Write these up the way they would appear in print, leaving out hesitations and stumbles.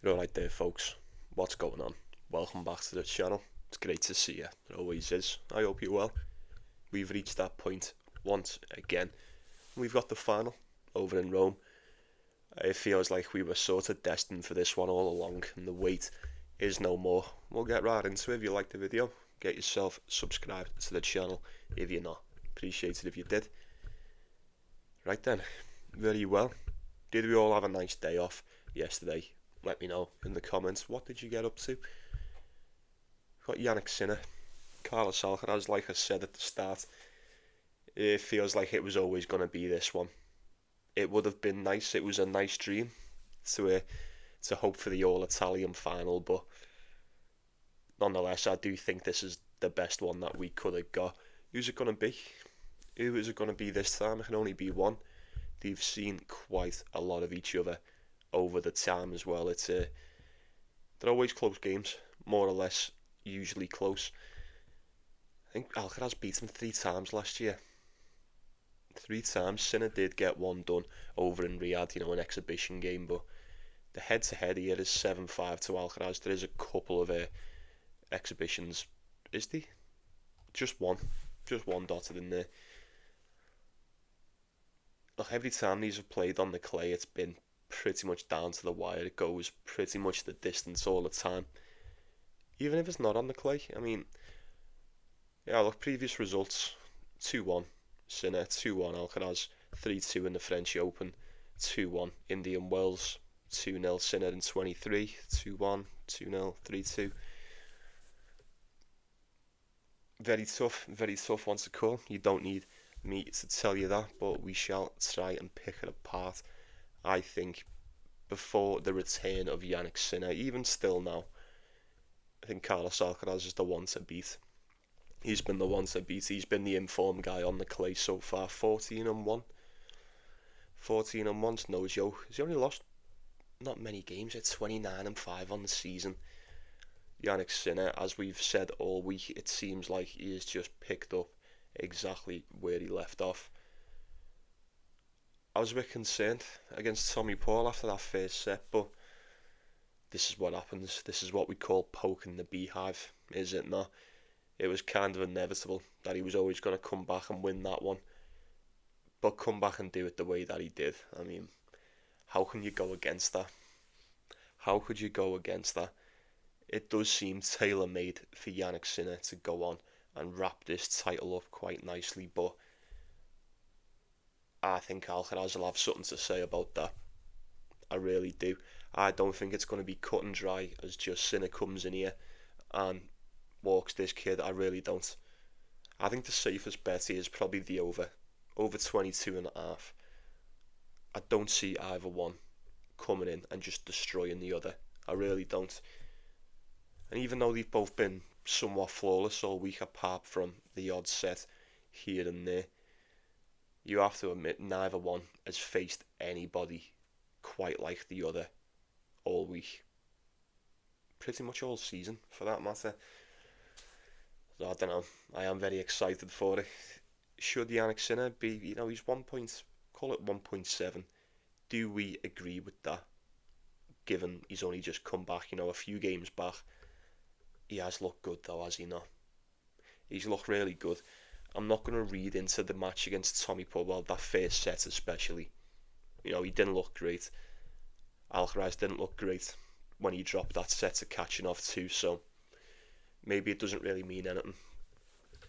You're alright there, folks. What's going on? Welcome back to the channel. It's great to see you. It always is. I hope you're well. We've reached that point once again. We've got the final over in Rome. It feels like we were sort of destined for this one all along, and the wait is no more. We'll get right into it. If you liked the video, get yourself subscribed to the channel if you're not. Appreciate it if you did. Right then, very well. Did we all have a nice day off yesterday? Let me know in the comments. What did you get up to? Got Yannick Sinner, Carlos Alcaraz. Like I said at the start, it feels like it was always going to be this one. It would have been nice. It was a nice dream to hope for the all-Italian final, but nonetheless, I do think this is the best one that we could have got. Who's it going to be? Who is it going to be this time? It can only be one. They've seen quite a lot of each other over the time as well. They're always close games, more or less, usually close. I think Alcaraz beat him 3 times last year. 3 times. Sinner did get one done over in Riyadh, an exhibition game, but the head-to-head here is 7-5 to Alcaraz. There is a couple of exhibitions. Is there? Just one dotted in there. Look, every time these have played on the clay, it's been pretty much down to the wire. It goes pretty much the distance all the time, even if it's not on the clay. I mean, yeah, look, previous results: 2-1 Sinner, 2-1 Alcaraz, 3-2 in the French Open, 2-1 Indian Wells, 2-0 Sinner in 23, 2-1, 2-0, 3-2. Very tough one to call. You don't need me to tell you that, but we shall try and pick it apart. I think before the return of Yannick Sinner, even still now, I think Carlos Alcaraz is the one to beat. He's been the one to beat. He's been the informed guy on the clay so far. 14-1. 14-1's no joke. He's only lost not many games. It's 29-5 on the season. Yannick Sinner, as we've said all week, it seems like he has just picked up exactly where he left off. I was a bit concerned against Tommy Paul after that first set, but this is what happens. This is what we call poking the beehive, is it not? It was kind of inevitable that he was always going to come back and win that one, but come back and do it the way that he did. I mean, how can you go against that? How could you go against that? It does seem tailor-made for Yannick Sinner to go on and wrap this title up quite nicely, but I think Alcaraz will have something to say about that. I really do. I don't think it's going to be cut and dry as just Sinner comes in here and walks this kid. I really don't. I think the safest bet here is probably the over 22.5. I don't see either one coming in and just destroying the other. I really don't. And even though they've both been somewhat flawless all week, apart from the odd set here and there, you have to admit neither one has faced anybody quite like the other all week. Pretty much all season, for that matter. So I don't know. I am very excited for it. Should Yannick Sinner be, he's 1 point, call it 1.7. Do we agree with that? Given he's only just come back, a few games back. He has looked good though, has he not? He's looked really good. I'm not going to read into the match against Tommy Paul, well, that first set especially. He didn't look great. Alcaraz didn't look great when he dropped that set to Kachanov too, so maybe it doesn't really mean anything.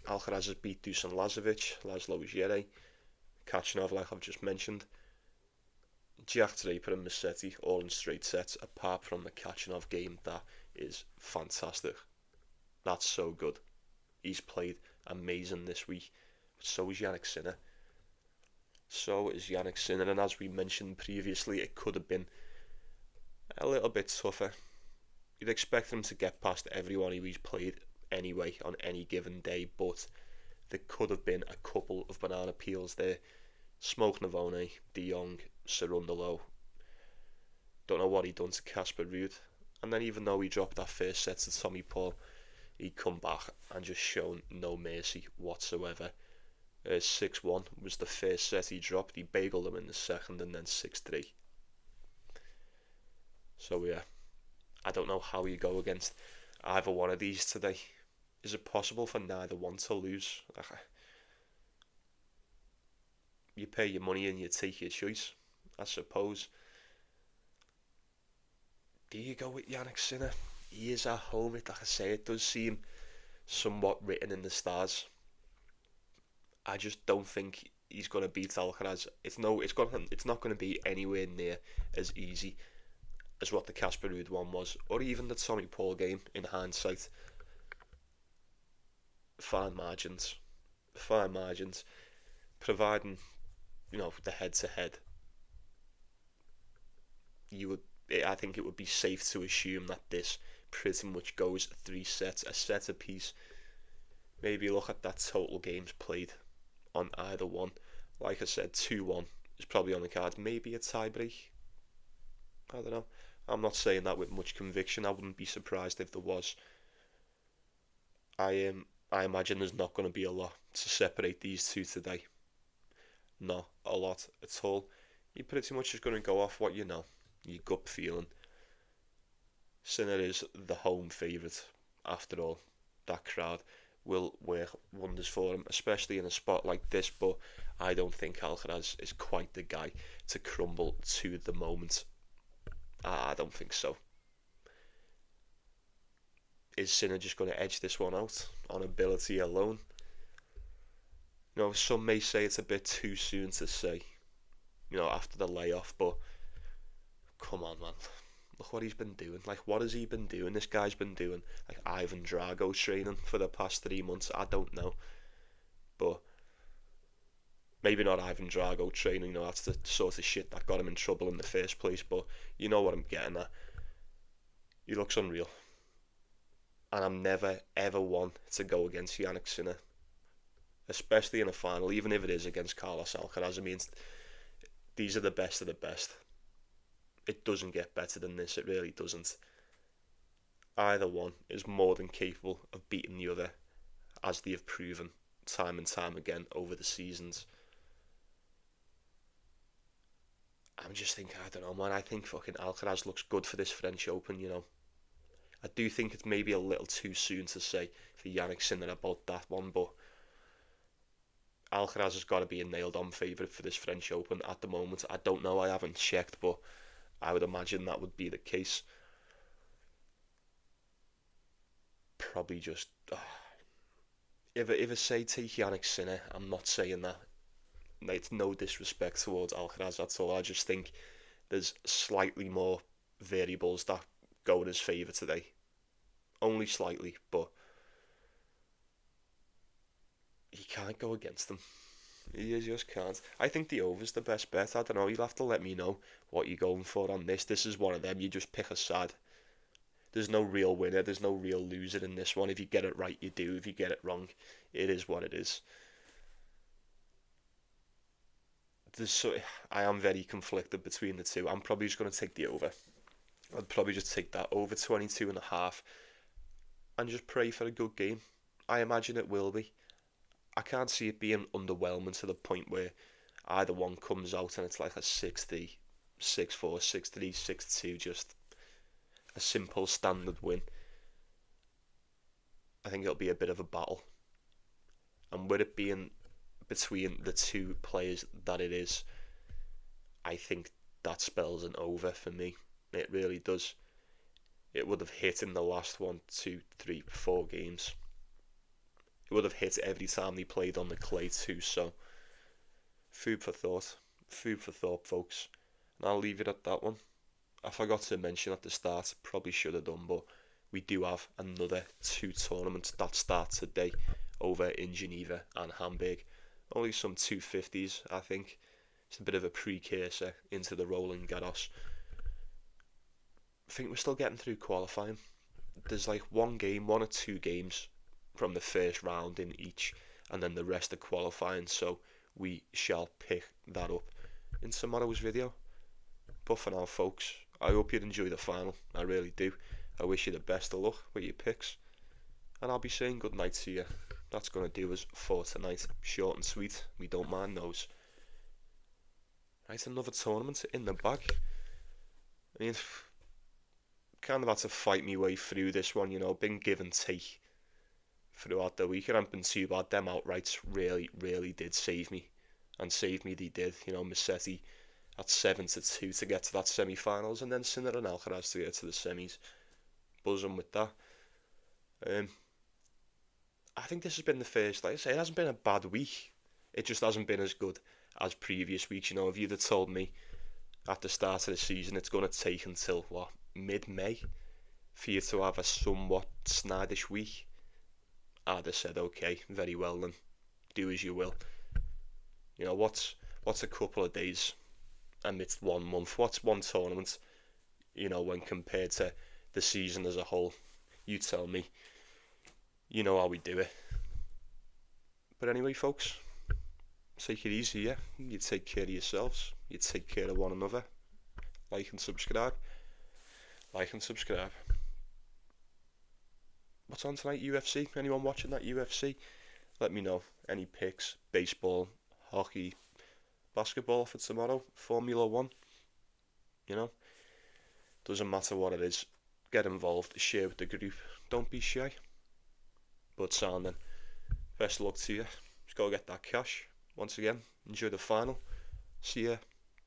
Alcaraz has beat Dusan Lazovic, Laslo Djere, Kachanov, like I've just mentioned. Jack Draper and Musetti all in straight sets, apart from the Kachanov game. That is fantastic. That's so good. He's played amazing this week. But so is Yannick Sinner. And as we mentioned previously, it could have been a little bit tougher. You'd expect him to get past everyone he's played anyway on any given day, but there could have been a couple of banana peels there. Smoke Navone, De Jong, Cerundolo. Don't know what he done to Casper Ruud. And then even though he dropped that first set to Tommy Paul, he'd come back and just shown no mercy whatsoever. 6-1 was the first set he dropped. He bageled him in the second, and then 6-3. So yeah, I don't know how you go against either one of these today. Is it possible for neither one to lose? You pay your money and you take your choice, I suppose. Do you go with Yannick Sinner? He is at home. Like I say, it does seem somewhat written in the stars. I just don't think he's going to beat Alcaraz. It's not going to be anywhere near as easy as what the Casper Ruud one was, or even the Tommy Paul game in hindsight. Fine margins, fine margins, providing the head-to-head. I think it would be safe to assume that this pretty much goes 3 sets, a set apiece. Maybe look at that total games played on either one. Like I said, 2-1 is probably on the cards. Maybe a tie break. I don't know. I'm not saying that with much conviction. I wouldn't be surprised if there was. I imagine there's not going to be a lot to separate these two today. Not a lot at all. You're pretty much just going to go off what you know, your gut feeling. Sinner is the home favourite after all. That crowd will work wonders for him, especially in a spot like this, but I don't think Alcaraz is quite the guy to crumble to the moment. I don't think so. Is Sinner just going to edge this one out on ability alone? Some may say it's a bit too soon to say, after the layoff, but come on, man. Look what he's been doing. Like, what has he been doing? This guy's been doing, like, Ivan Drago training for the past 3 months. I don't know. But maybe not Ivan Drago training, that's the sort of shit that got him in trouble in the first place. But you know what I'm getting at. He looks unreal. And I'm never, ever one to go against Yannick Sinner. Especially in a final, even if it is against Carlos Alcaraz. I mean, these are the best of the best. It doesn't get better than this, it really doesn't. Either one is more than capable of beating the other, as they have proven time and time again over the seasons. I'm just thinking, I don't know, man, I think fucking Alcaraz looks good for this French Open, I do think it's maybe a little too soon to say for Yannick Sinner about that one, but Alcaraz has got to be a nailed-on favourite for this French Open at the moment. I don't know, I haven't checked, but I would imagine that would be the case. Probably just... If I say take Yannick Sinner, I'm not saying that. It's no disrespect towards Alcaraz at all. I just think there's slightly more variables that go in his favour today. Only slightly, but you can't go against them. You just can't. I think the over's the best bet. I don't know, you'll have to let me know what you're going for on this. This is one of them, you just pick a side. There's no real winner, there's no real loser in this one. If you get it right, you do. If you get it wrong, it is what it is. I am very conflicted between the two. I'm probably just going to take the over. I'd probably just take that over 22.5 and just pray for a good game. I imagine it will be. I can't see it being underwhelming to the point where either one comes out and it's like a 6-3, 6-4, 6-3, 6-2, just a simple standard win. I think it'll be a bit of a battle. And with it being between the two players that it is, I think that spells an over for me. It really does. It would have hit in the last 1, 2, 3, 4 games. It would have hit every time they played on the clay too, so food for thought. Food for thought, folks. And I'll leave it at that one. I forgot to mention at the start, probably should have done, but we do have another 2 tournaments that start today over in Geneva and Hamburg. Only some 250s, I think. It's a bit of a precursor into the Roland Garros. I think we're still getting through qualifying. There's like one or 2 games from the first round in each, and then the rest are qualifying, so we shall pick that up in tomorrow's video. But for now, folks, I hope you enjoy the final. I really do. I wish you the best of luck with your picks, and I'll be saying good night to you. That's going to do us for tonight. Short and sweet, we don't mind those. Right, another tournament in the bag. I mean, kind of had to fight my way through this one, you know, been give and take throughout the week. It hasn't been too bad. Them outrights really did save me. And save me they did. You know, Musetti at 7-2 to get to that semi-finals, and then Sinner and Alcaraz to get to the semis. Buzzing with that. I think this has been the first, like I say, it hasn't been a bad week. It just hasn't been as good as previous weeks. You know, if you'd have told me at the start of the season it's going to take until, what, mid-May for you to have a somewhat sniddish week, I'd have said, okay, very well then, do as you will. You know, what's a couple of days amidst 1 month? What's one tournament, you know, when compared to the season as a whole? You tell me. You know how we do it. But anyway, folks, take it easy, yeah? You take care of yourselves. You take care of one another. Like and subscribe. Like and subscribe. What's on tonight? UFC? Anyone watching that UFC? Let me know. Any picks? Baseball, hockey, basketball for tomorrow? Formula 1? You know? Doesn't matter what it is. Get involved. Share with the group. Don't be shy. But sound then. Best of luck to you. Just go get that cash. Once again, enjoy the final. See ya.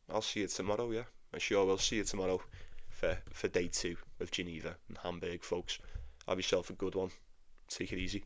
I'll see you tomorrow, yeah? I sure will see you tomorrow for day 2 of Geneva and Hamburg, folks. Have yourself a good one. Take it easy.